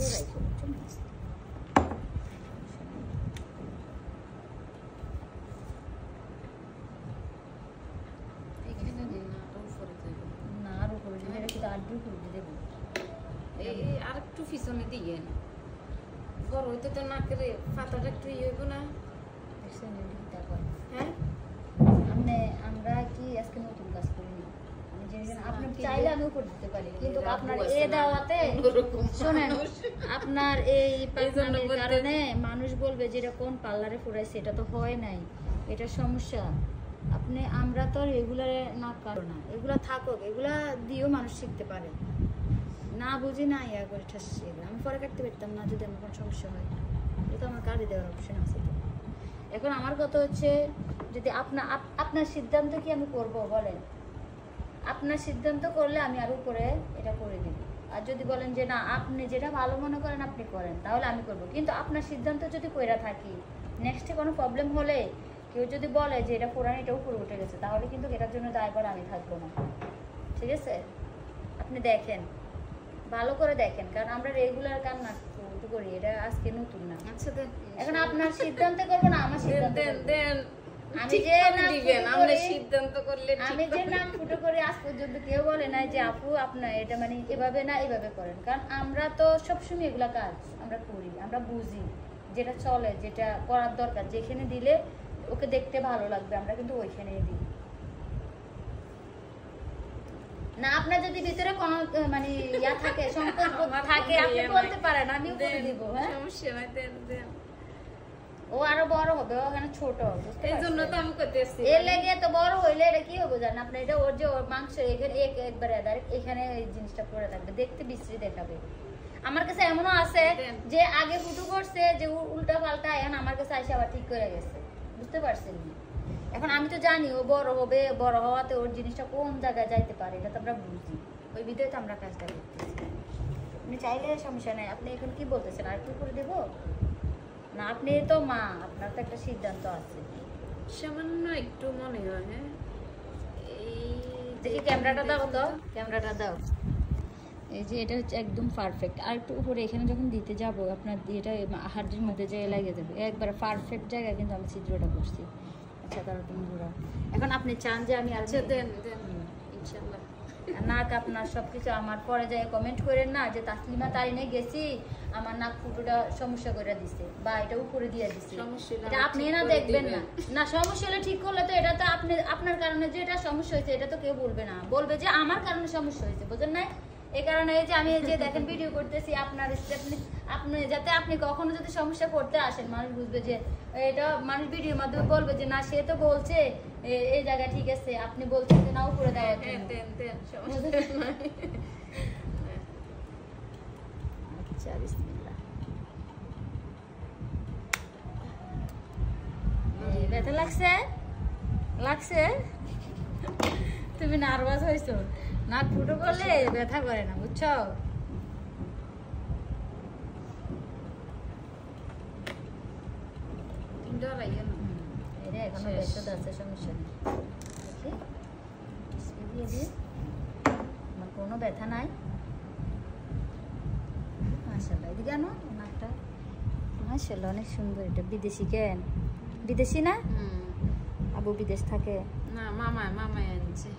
করে রাখো না আর উপরে দিলে এটা কিন্তু আড্ডু করে দেবো আর একটু পিছনে দিয়ে বড় হইতে তো না করে পাতাটা একটু ইয়ে হইব না হ্যাঁ আমরা কি আজকে নতুন কাজ করিনি আপনি চাইলে আমি উপর দিতে পারি কিন্তু আপনার এই দাওয়াতে শোনেন আপনার এই পাকনামের কারণে মানুষ বলবে যে এটা কোন পার্লারে ফুরাইছে এটা তো হয় নাই এটা সমস্যা আপনি আমরা তো রেগুলারে না কারো না এগুলা থাকুক এগুলা দিয়েও মানুষ শিখতে পারে না বুঝি না ইয়া করে ঠাসি আমি পরে কাটতে পারতাম না যদি আমার কোনো সমস্যা হয় এটা আমার কাটে দেওয়ার অপশন আছে এখন আমার কথা হচ্ছে যদি আপনার সিদ্ধান্ত কি আমি করব বলেন আপনার সিদ্ধান্ত করলে আমি আরো উপরে এটা করে দিব আর যদি বলেন যে না আপনি যেটা ভালো মনে করেন আপনি করেন তাহলে আমি করব কিন্তু আপনার সিদ্ধান্ত যদি কইরা থাকি নেক্সটে কোনো প্রবলেম হলে কেউ যদি বলে যে এটা পুরান এটা উপরে উঠে গেছে তাহলে কিন্তু এটার জন্য দায়ভার আমি থাকবো না ঠিক আছে আপনি দেখেন ভালো করে দেখেন কারণ আমরা রেগুলার কাজ না করি এটা আজকে নতুন না আচ্ছা দেন এখন আপনার সিদ্ধান্ত করবো না আমার সিদ্ধান্ত দেন আমি যে দিবেন আপনি সিদ্ধান্ত করলে আমি যে নাম ফুটো করে আজ পর্যন্ত কেউ বলে না যে আপু আপনার এটা মানে এভাবে না এইভাবে করেন কারণ আমরা তো সবসময় এগুলা কাজ আমরা করি আমরা বুঝি যেটা চলে যেটা করার দরকার যেখানে দিলে ওকে দেখতে ভালো লাগবে আমরা কিন্তু ওইখানেই দিই না আপনার যদি ভিতরে কোনো মানে ইয়া থাকে সংকল্প থাকে আপনি বলতে পারেন আমিও করে দিব হ্যাঁ সমস্যা নাই দেন ও আরো বড় হবে ওখানে ছোট এই জন্য তো আমি করতেছি এর লেগে তো বড় হইলে এটা কি হবে জানেন আপনি এটা ওর যে ওর মাংস এখানে একবারে ডাইরেক্ট এখানে এই জিনিসটা পড়ে থাকবে দেখতে বিশ্রী দেখাবে আমার কাছে এমনও আছে যে আগে ফুটু করছে যে উল্টা পাল্টা এখন আমার কাছে এসে আবার ঠিক করে গেছে বুঝতে পারছেন এখন আমি তো জানি ও বড় হবে বড় হওয়াতে ওর জিনিসটা কোন জায়গায় যাইতে পারে এটা তো আমরা বুঝি ওই বিধে তো আমরা কাজটা করতেছি আপনি চাইলে সমস্যা নেই আপনি এখন কি বলতেছেন আর একটু করে দেবো না আপনি তো মা আপনার তো একটা সিদ্ধান্ত আছে সামান্য একটু মনে হয় হ্যাঁ এই দেখি ক্যামেরাটা দাও তো ক্যামেরাটা দাও এই যে এটা হচ্ছে একদম পারফেক্ট আর একটু উপরে এখানে যখন দিতে যাব আপনার এটা হাড়ির মধ্যে যে লেগে যাবে একবারে পারফেক্ট জায়গায় কিন্তু আমি ছিদ্রটা করছি আচ্ছা তাহলে তুমি ঘোরা এখন আপনি চান যে আমি আর দেন ইনশাআল্লাহ নাক আপনার সবকিছু আমার পরে যায় কমেন্ট করেন না যে তাসলিমা তারিনে গেছি আমার নাক ফুটোটা সমস্যা করে দিছে বা এটা উপরে দিয়ে দিছে এটা আপনি না দেখবেন না না সমস্যা হলে ঠিক করলে তো এটা তো আপনি আপনার কারণে যে এটা সমস্যা হয়েছে এটা তো কেউ বলবে না বলবে যে আমার কারণে সমস্যা হয়েছে বুঝেন না এই কারণে এই যে আমি যে দেখেন ভিডিও করতেছি আপনার স্টেপ আপনি যাতে আপনি কখনো যদি সমস্যা করতে আসেন মানুষ বুঝবে যে এটা মানুষ ভিডিওর মাধ্যমে বলবে যে না সে তো বলছে এই জায়গা ঠিক আছে আপনি বলছেন যে না উপরে দেওয়ার জন্য আচ্ছা বিসমিল্লাহ ব্যথা লাগছে তুমি নার্ভাস হয়েছো নাক ফুটো করলে ব্যথা করে না বুঝছো এখনো ব্যথা আছে সমস্যা নেই আমার কোনো ব্যথা নাই মাশাআল্লাহ এদিকে আনো নাকটা মাশাআল্লাহ অনেক সুন্দর এটা বিদেশি কেন বিদেশি না আবু বিদেশ থাকে না মামা আনছে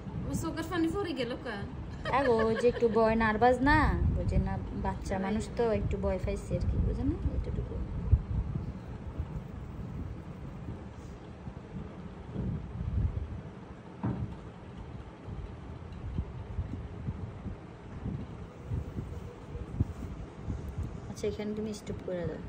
চোখের পানি পড়ে গেল কা আগো যে একটু ভয় নার্ভাস না বুঝে না বাচ্চা মানুষ তো একটু ভয় পাইছে আর কি বুঝে না এতটুকু আচ্ছা এখানে তুমি স্টপ করে দাও